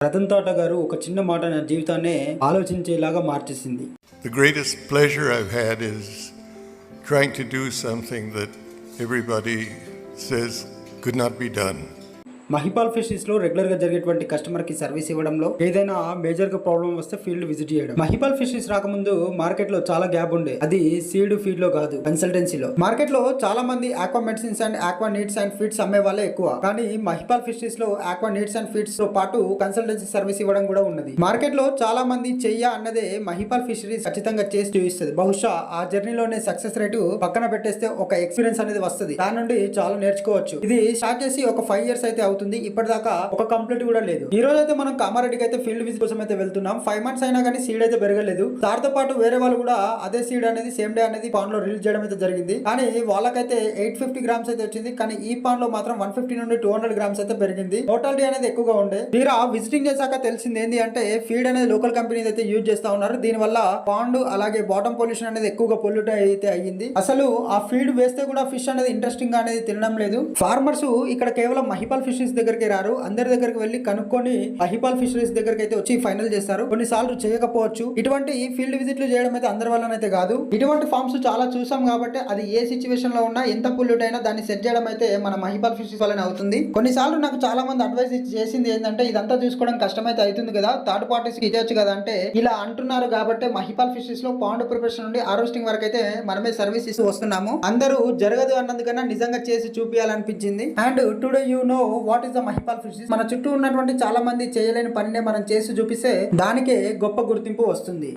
రతన్ టాటా గారు ఒక చిన్న మాట నా జీవితాన్నే ఆలోచించేలాగా మార్చేసింది. The greatest pleasure I've had is trying to do something that everybody says could not be done. Mahipal fishes లో రెగ్యులర్ గా జరిగేటువంటి కస్టమర్ కి సర్వీస్ ఇవ్వడంలో ఏదైనా మేజర్ గా ప్రాబ్లం వస్తే ఫీల్డ్ విజిట్ చేయడం. మహిపాల్ ఫిషెస్ రాకముందు మార్కెట్ లో చాలా గ్యాప్ ఉండే, అది సీడ్ ఫీడ్ లో కాదు కన్సల్టెన్సీలో. మార్కెట్ లో చాలా మంది aqua medicines and aqua needs and feeds అమ్మే వాళ్ళే ఎక్కువ, కానీ మహిపాల్ ఫిషెస్ లో ఆక్వా నీడ్స్ అండ్ ఫీడ్స్ తో పాటు కన్సల్టెన్సీ సర్వీస్ ఇవ్వడం కూడా ఉన్నది. మార్కెట్ లో చాలా మంది చెయ్య అన్నదే మహిపాల్ ఫిషరీస్ ఖచ్చితంగా చేసి చూపిస్తుంది. బహుశా ఆ జర్నీలోనే సక్సెస్ రేటు పక్కన పెట్టేస్తే ఒక ఎక్స్పీరియన్స్ అనేది వస్తుంది, దాని నుండి చాలా నేర్చుకోవచ్చు. ఇది స్టార్ట్ చేసి ఒక 5 years అయితే అవుతుంది, ఇప్పటిదాకా ఒక కంప్లీట్ కూడా లేదు. ఈ రోజు అయితే మనం కామారెడ్డికి అయితే ఫీల్డ్ విజిట్ కోసం అయితే వెళ్తున్నాం. 5 months అయినా కానీ సీడ్ అయితే పెరగలేదు. దాంతో పాటు వేరే వాళ్ళు కూడా అదే సీడ్ అనేది సేమ్ డే అనేది పాండ్ లో రిలీజ్ చేయడం అయితే జరిగింది, కానీ వాళ్ళకైతే 850 grams అయితే వచ్చింది, కానీ ఈ పాండ్ లో మాత్రం 150 నుండి 200 grams అయితే పెరిగింది. మోర్టాలిటీ అనేది ఎక్కువగా ఉండే. తీరా విజిటింగ్ చేశాక తెలిసింది ఏంటి అంటే ఫీడ్ అనేది లోకల్ కంపెనీ అయితే యూజ్ చేస్తా ఉన్నారు. దీని వల్ల పాండ్ అలాగే బాటమ్ పొల్యూషన్ అనేది ఎక్కువగా పొల్యూట్ అయితే అయ్యింది. అసలు ఆ ఫీడ్ వేస్తే కూడా ఫిష్ అనేది ఇంట్రెస్టింగ్ గా అనేది తినడం లేదు. ఫార్మర్స్ ఇక్కడ కేవలం మహిపాల్ ఫిషెస్ దగ్గరికి రారు, అందరి దగ్గరికి వెళ్ళి కనుక్కొని మహిపాల్ ఫిషరీస్ దగ్గరికి అయితే వచ్చి ఫైనల్ చేస్తారు. కొన్నిసార్లు చేయకపోవచ్చు. ఇటువంటి ఫీల్డ్ విజిట్లు చేయడం అయితే అందరి వల్లనైతే కాదు. ఇటువంటి ఫార్మ్స్ చాలా చూసాం కాబట్టి అది ఏ సిచ్యువేషన్ లో ఉన్నా ఎంత పొల్యూట్ అయినా దాన్ని సెట్ చేయడం అయితే మన మహిపాల్ ఫిషరీస్ వల్లనే అవుతుంది. కొన్నిసార్లు నాకు చాలా మంది అడ్వైస్ చేసింది ఏంటంటే ఇదంతా చూసుకోవడం కష్టమైతే అవుతుంది కదా, థర్డ్ పార్టీస్ కి ఇవ్వచ్చు కదా అంటే ఇలా అంటున్నారు కాబట్టి మహిపాల్ ఫిషరీస్ లో పాండ్ ప్రిపరేషన్ నుండి హార్వెస్టింగ్ వరకు అయితే మనమే సర్వీస్ ఇస్తూ వస్తున్నాము. అందరూ జరగదు అన్నందుకన్నా నిజంగా చేసి చూపించాలనిపించింది. And today you know what is the Mahipal fishes. మన చుట్టూ ఉన్నటువంటి చాలా మంది చేయలేని పనినే మనం చేసి చూపిస్తే దానికే గొప్ప గుర్తింపు వస్తుంది.